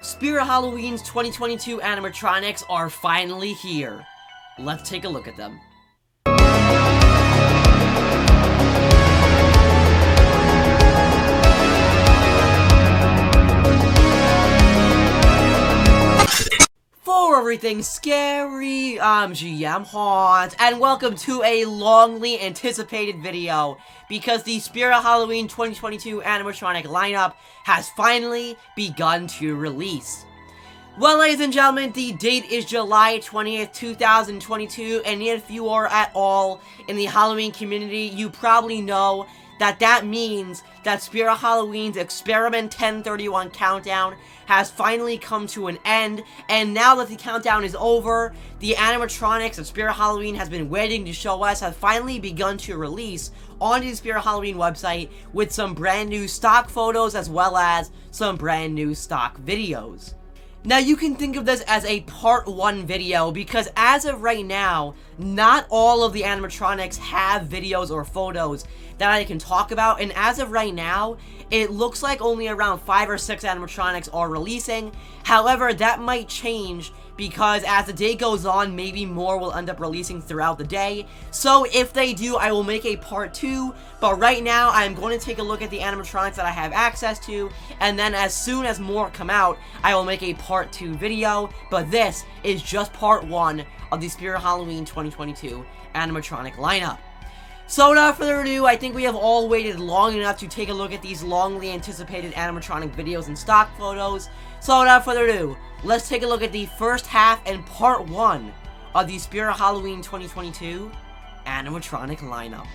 Spirit Halloween's 2022 animatronics are finally here. Let's take a look at them. For everything scary, I'm GMHaunts, and welcome to a longly anticipated video, because the Spirit Halloween 2022 animatronic lineup has finally begun to release. Well, ladies and gentlemen, the date is July 20th, 2022, and if you are at all in the Halloween community, you probably know that that means that Spirit Halloween's Experiment 1031 countdown has finally come to an end, and now that the countdown is over, the animatronics that Spirit Halloween has been waiting to show us have finally begun to release onto the Spirit Halloween website with some brand new stock photos as well as some brand new stock videos. Now, you can think of this as a part 1 video, because as of right now, not all of the animatronics have videos or photos that I can talk about, and as of right now, it looks like only around 5 or 6 animatronics are releasing. However, that might change, because as the day goes on, maybe more will end up releasing throughout the day. So if they do, I will make a part 2, but right now, I'm going to take a look at the animatronics that I have access to, and then as soon as more come out, I will make a part 2 video, but this is just part 1 of the Spirit Halloween 2022 animatronic lineup. So without further ado, I think we have all waited long enough to take a look at these longly anticipated animatronic videos and stock photos. So without further ado, let's take a look at the first half and part 1 of the Spirit Halloween 2022 animatronic lineup.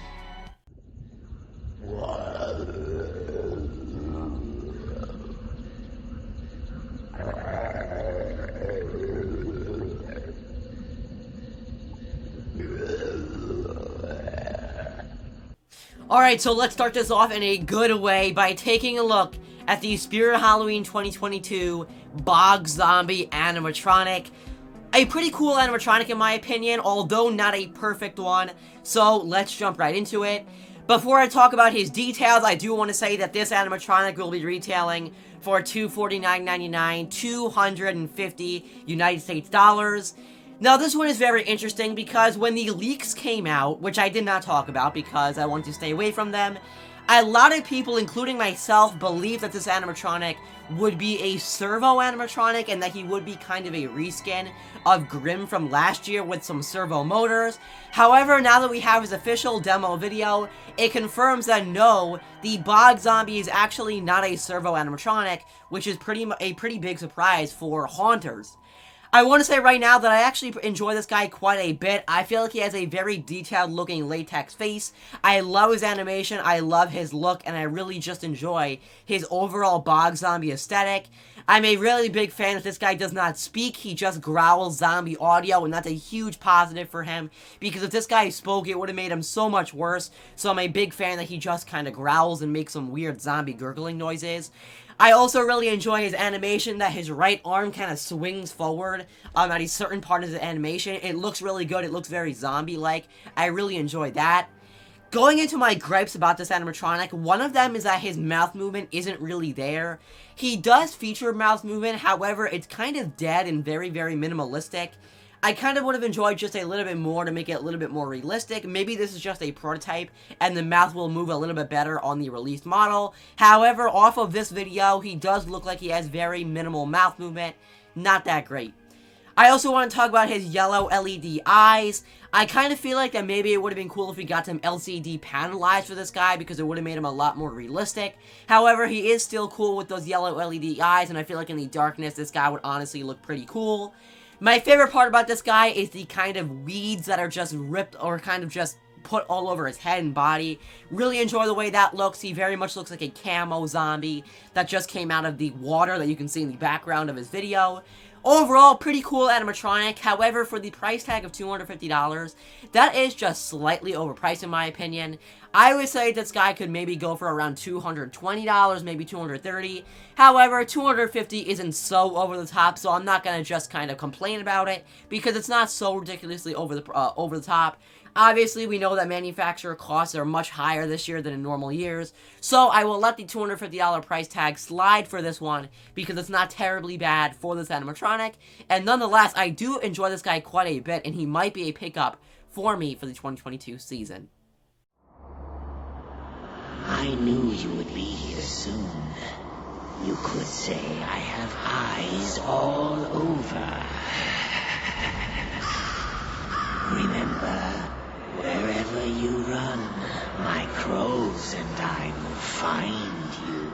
Alright, so let's start this off in a good way by taking a look at the Spirit Halloween 2022 Bog Zombie animatronic. A pretty cool animatronic in my opinion, although not a perfect one, so let's jump right into it. Before I talk about his details, I do want to say that this animatronic will be retailing for $249.99, 250 United States dollars. Now, this one is very interesting because when the leaks came out, which I did not talk about because I want to stay away from them, a lot of people, including myself, believed that this animatronic would be a servo animatronic and that he would be kind of a reskin of Grimm from last year with some servo motors. However, now that we have his official demo video, it confirms that no, the Bog Zombie is actually not a servo animatronic, which is a pretty big surprise for haunters. I want to say right now that I actually enjoy this guy quite a bit. I feel like he has a very detailed looking latex face. I love his animation, I love his look, and I really just enjoy his overall Bog Zombie aesthetic. I'm a really big fan that this guy does not speak, he just growls zombie audio, and that's a huge positive for him, because if this guy spoke, it would have made him so much worse. So I'm a big fan that he just kind of growls and makes some weird zombie gurgling noises. I also really enjoy his animation, that his right arm kind of swings forward at a certain part of the animation. It looks really good, it looks very zombie-like. I really enjoy that. Going into my gripes about this animatronic, one of them is that his mouth movement isn't really there. He does feature mouth movement, however, it's kind of dead and very, very minimalistic. I kind of would have enjoyed just a little bit more to make it a little bit more realistic. Maybe this is just a prototype and the mouth will move a little bit better on the released model. However, off of this video, he does look like he has very minimal mouth movement. Not that great. I also want to talk about his yellow LED eyes. I kind of feel like that maybe it would have been cool if we got some LCD panel eyes for this guy, because it would have made him a lot more realistic. However, he is still cool with those yellow LED eyes, and I feel like in the darkness, this guy would honestly look pretty cool. My favorite part about this guy is the kind of weeds that are just ripped or kind of just put all over his head and body. Really enjoy the way that looks. He very much looks like a camo zombie that just came out of the water that you can see in the background of his video. Overall, pretty cool animatronic. However, for the price tag of $250, that is just slightly overpriced in my opinion. I would say this guy could maybe go for around $220, maybe $230. However, $250 isn't so over the top, so I'm not gonna just kind of complain about it because it's not so ridiculously over the top. Obviously, we know that manufacturer costs are much higher this year than in normal years, so I will let the $250 price tag slide for this one because it's not terribly bad for this animatronic, and nonetheless, I do enjoy this guy quite a bit, and he might be a pickup for me for the 2022 season. I knew you would be here soon. You could say I have eyes all over. Remember, wherever you run, my crows and I will find you.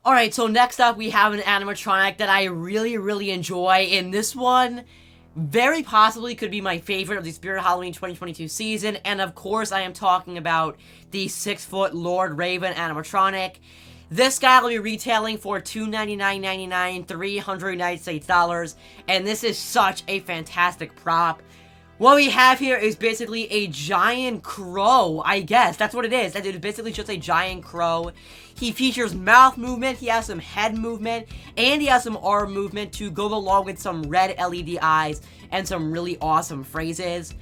Alright, so next up we have an animatronic that I really enjoy, and this one very possibly could be my favorite of the Spirit Halloween 2022 season, and of course I am talking about the 6-foot Lord Raven animatronic. This guy will be retailing for $299.99, $300 United States dollars, and this is such a fantastic prop. What we have here is basically a giant crow, I guess. That's what it is. It is basically just a giant crow. He features mouth movement, he has some head movement, and he has some arm movement to go along with some red LED eyes and some really awesome phrases.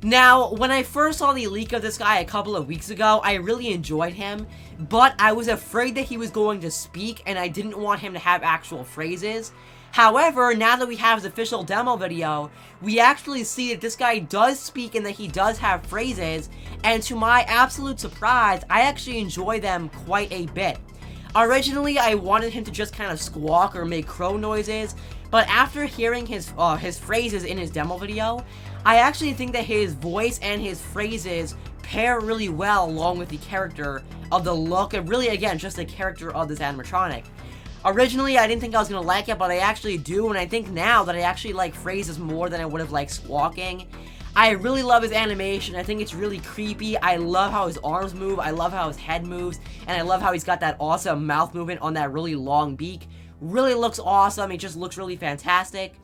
Now, when I first saw the leak of this guy a couple of weeks ago, I really enjoyed him, but I was afraid that he was going to speak, and I didn't want him to have actual phrases. However, now that we have his official demo video, we actually see that this guy does speak and that he does have phrases, and to my absolute surprise, I actually enjoy them quite a bit. Originally, I wanted him to just kind of squawk or make crow noises, but after hearing his phrases in his demo video, I actually think that his voice and his phrases pair really well along with the character of the look, and really, again, just the character of this animatronic. Originally, I didn't think I was going to like it, but I actually do, and I think now that I actually like phrases more than I would have liked squawking. I really love his animation. I think it's really creepy. I love how his arms move. I love how his head moves, and I love how he's got that awesome mouth movement on that really long beak. Really looks awesome. It just looks really fantastic.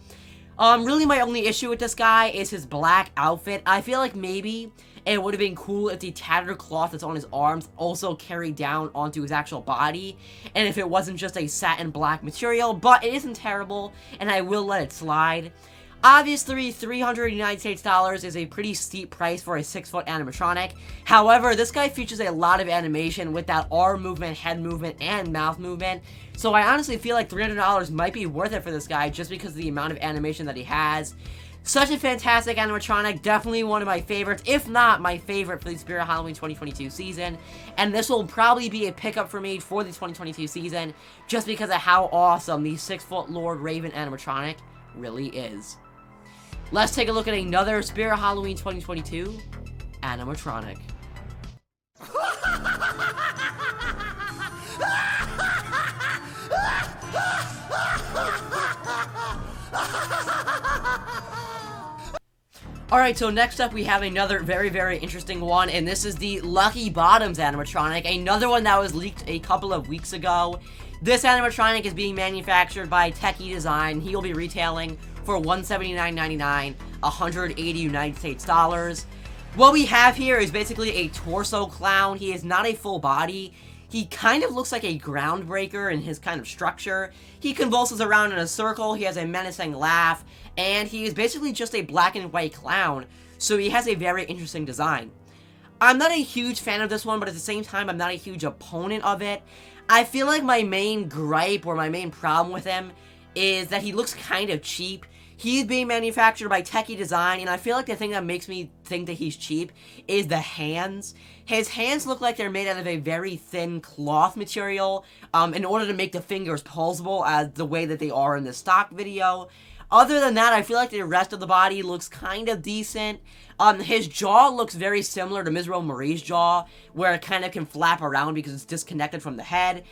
Really my only issue with this guy is his black outfit. I feel like maybe it would have been cool if the tattered cloth that's on his arms also carried down onto his actual body, and if it wasn't just a satin black material, but it isn't terrible, and I will let it slide. Obviously, $300 United States dollars is a pretty steep price for a 6-foot animatronic. However, this guy features a lot of animation with that arm movement, head movement, and mouth movement. So I honestly feel like $300 might be worth it for this guy just because of the amount of animation that he has. Such a fantastic animatronic, definitely one of my favorites, if not my favorite for the Spirit Halloween 2022 season. And this will probably be a pickup for me for the 2022 season just because of how awesome the 6-foot Lord Raven animatronic really is. Let's take a look at another Spirit Halloween 2022 animatronic. Alright, so next up we have another very interesting one, and this is the Lucky Bottoms animatronic, another one that was leaked a couple of weeks ago. This animatronic is being manufactured by Techie Design. He will be retailing for $179.99, $180 United States dollars. What we have here is basically a torso clown. He is not a full body. He kind of looks like a groundbreaker in his kind of structure. He convulses around in a circle, he has a menacing laugh, and he is basically just a black and white clown, so he has a very interesting design. I'm not a huge fan of this one, but at the same time, I'm not a huge opponent of it. I feel like my main gripe or my main problem with him is that he looks kind of cheap. He's being manufactured by Techie Design, and I feel like the thing that makes me think that he's cheap is the hands. His hands look like they're made out of a very thin cloth material in order to make the fingers pulsable as the way that they are in the stock video. Other than that, I feel like the rest of the body looks kind of decent. His jaw looks very similar to Ms. Marie's jaw, where it kind of can flap around because it's disconnected from the head.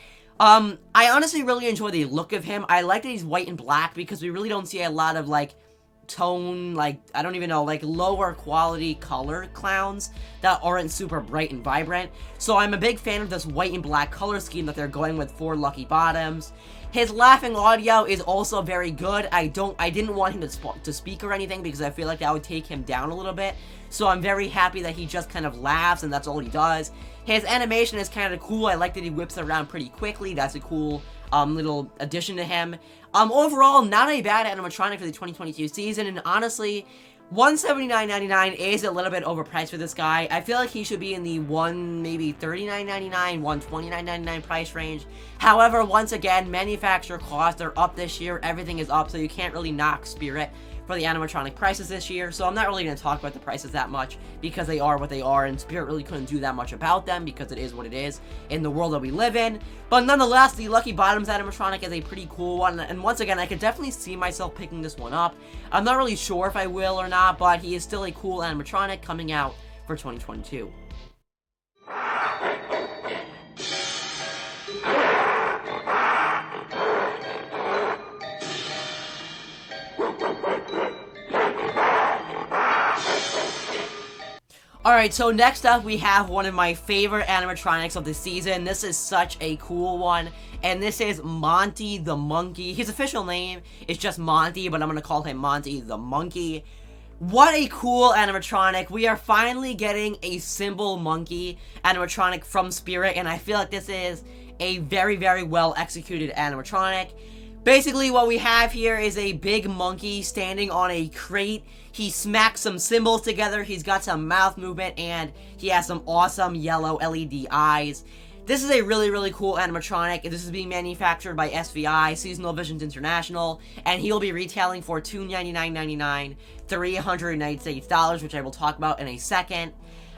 I honestly really enjoy the look of him. I like that he's white and black because we really don't see a lot of, like, tone, like, I don't even know, like, lower quality color clowns that aren't super bright and vibrant. So I'm a big fan of this white and black color scheme that they're going with for Lucky Bottoms. His laughing audio is also very good. I didn't want him to speak or anything because I feel like that would take him down a little bit. So I'm very happy that he just kind of laughs and that's all he does. His animation is kind of cool. I like that he whips it around pretty quickly. That's a cool little addition to him. Overall, not a bad animatronic for the 2022 season, and honestly, $179.99 is a little bit overpriced for this guy. I feel like he should be in the maybe $39.99, $129.99 price range. However, once again, manufacturer costs are up this year. Everything is up, so you can't really knock Spirit for the animatronic prices this year. So I'm not really going to talk about the prices that much because they are what they are, and Spirit really couldn't do that much about them because it is what it is in the world that we live in. But nonetheless, the Lucky Bottoms animatronic is a pretty cool one, and once again, I could definitely see myself picking this one up. I'm not really sure if I will or not, but he is still a cool animatronic coming out for 2022. Alright, so next up we have one of my favorite animatronics of the season. This is such a cool one, and this is Monty the Monkey. His official name is just Monty, but I'm going to call him Monty the Monkey. What a cool animatronic. We are finally getting a symbol monkey animatronic from Spirit, and I feel like this is a very, very well executed animatronic. Basically, what we have here is a big monkey standing on a crate. He smacks some symbols together, he's got some mouth movement, and he has some awesome yellow LED eyes. This is a really, really cool animatronic. This is being manufactured by SVI, Seasonal Visions International, and he'll be retailing for $299.99, $398, which I will talk about in a second.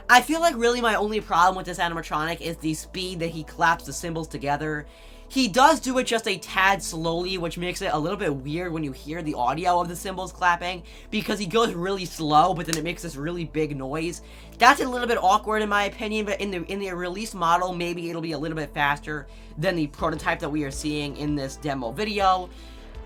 I feel like really my only problem with this animatronic is the speed that he claps the symbols together. He does do it just a tad slowly, which makes it a little bit weird when you hear the audio of the cymbals clapping, because he goes really slow, but then it makes this really big noise. That's a little bit awkward in my opinion, but in the release model, maybe it'll be a little bit faster than the prototype that we are seeing in this demo video.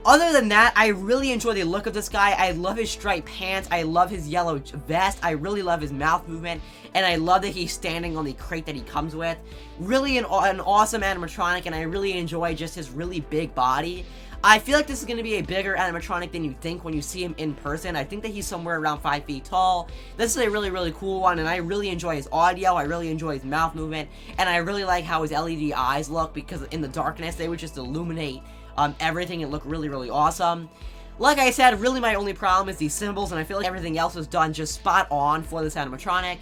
Other than that, I really enjoy the look of this guy. I love his striped pants. I love his yellow vest. I really love his mouth movement. And I love that he's standing on the crate that he comes with. Really an awesome animatronic, and I really enjoy just his really big body. I feel like this is going to be a bigger animatronic than you think when you see him in person. I think that he's somewhere around 5 feet tall. This is a really, really cool one, and I really enjoy his audio. I really enjoy his mouth movement, and I really like how his LED eyes look, because in the darkness, they would just illuminate everything and look really, really awesome. Like I said, really my only problem is these symbols, and I feel like everything else was done just spot on for this animatronic.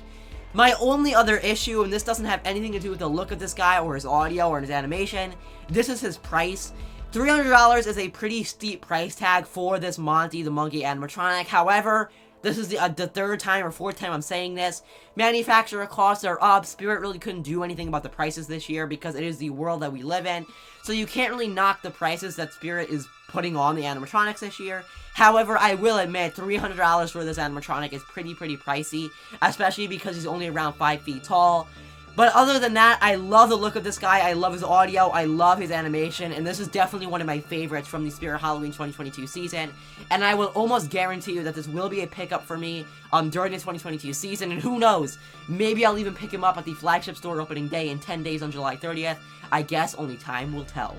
My only other issue, and this doesn't have anything to do with the look of this guy or his audio or his animation, this is his price. $300 is a pretty steep price tag for this Monty the Monkey animatronic. However, this is the third time or fourth time I'm saying this. Manufacturer costs are up. Spirit really couldn't do anything about the prices this year because it is the world that we live in. So you can't really knock the prices that Spirit is putting on the animatronics this year. However, I will admit, $300 for this animatronic is pretty pricey, especially because he's only around 5 feet tall. But other than that, I love the look of this guy, I love his audio, I love his animation, and this is definitely one of my favorites from the Spirit Halloween 2022 season. And I will almost guarantee you that this will be a pickup for me during the 2022 season, and who knows, maybe I'll even pick him up at the flagship store opening day in 10 days on July 30th. I guess only time will tell.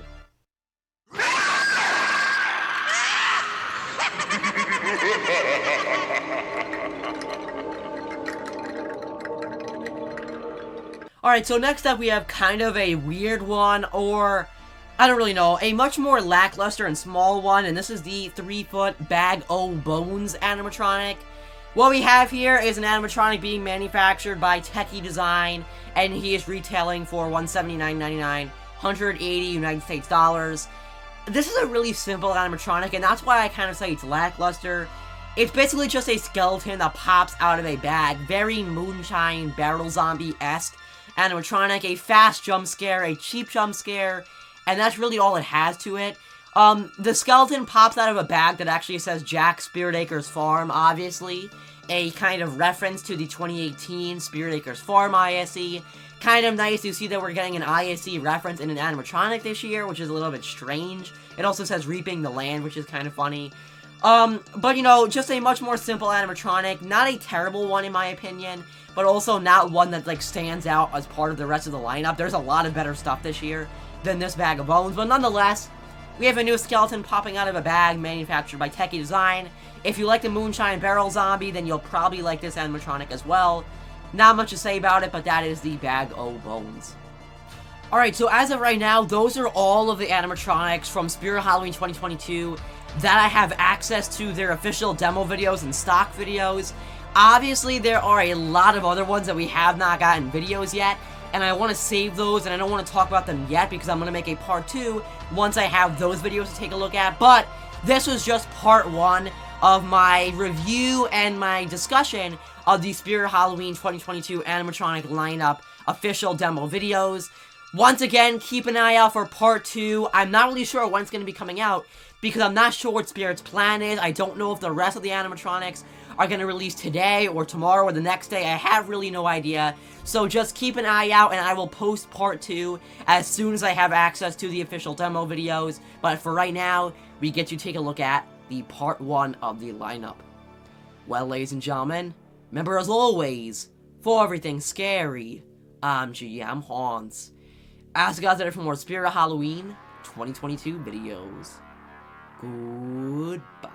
Alright, so next up we have kind of a weird one, or I don't really know, a much more lackluster and small one, and this is the 3-foot Bag O' Bones animatronic. What we have here is an animatronic being manufactured by Techie Design, and he is retailing for $179.99, 180 United States dollars. This is a really simple animatronic, and that's why I kind of say it's lackluster. It's basically just a skeleton that pops out of a bag, very Moonshine Barrel Zombie-esque animatronic, a fast jump scare, a cheap jump scare, and that's really all it has to it. The skeleton pops out of a bag that actually says Jack Spirit Acres Farm, obviously, a kind of reference to the 2018 Spirit Acres Farm ISE. Kind of nice to see that we're getting an ISE reference in an animatronic this year, which is a little bit strange. It also says Reaping the Land, which is kind of funny. But you know, just a much more simple animatronic, not a terrible one in my opinion, but also not one that like stands out as part of the rest of the lineup. There's a lot of better stuff this year than this Bag of Bones, but nonetheless, we have a new skeleton popping out of a bag manufactured by Techie Design. If you like the Moonshine Barrel Zombie, then you'll probably like this animatronic as well. Not much to say about it, but that is the Bag O' Bones. Alright, so as of right now, those are all of the animatronics from Spirit Halloween 2022 that I have access to their official demo videos and stock videos. Obviously, there are a lot of other ones that we have not gotten videos yet, and I want to save those, and I don't want to talk about them yet because I'm going to make a part 2 once I have those videos to take a look at. But this was just part 1 of my review and my discussion of the Spirit Halloween 2022 animatronic lineup official demo videos. Once again, keep an eye out for part 2. I'm not really sure when it's going to be coming out because I'm not sure what Spirit's plan is. I don't know if the rest of the animatronics are going to release today or tomorrow or the next day. I have really no idea. So just keep an eye out and I will post part 2 as soon as I have access to the official demo videos. But for right now, we get to take a look at the part 1 of the lineup. Well, ladies and gentlemen, remember as always, for everything scary, I'm GMHaunts. Ask you guys later for more Spirit Halloween 2022 videos. Goodbye.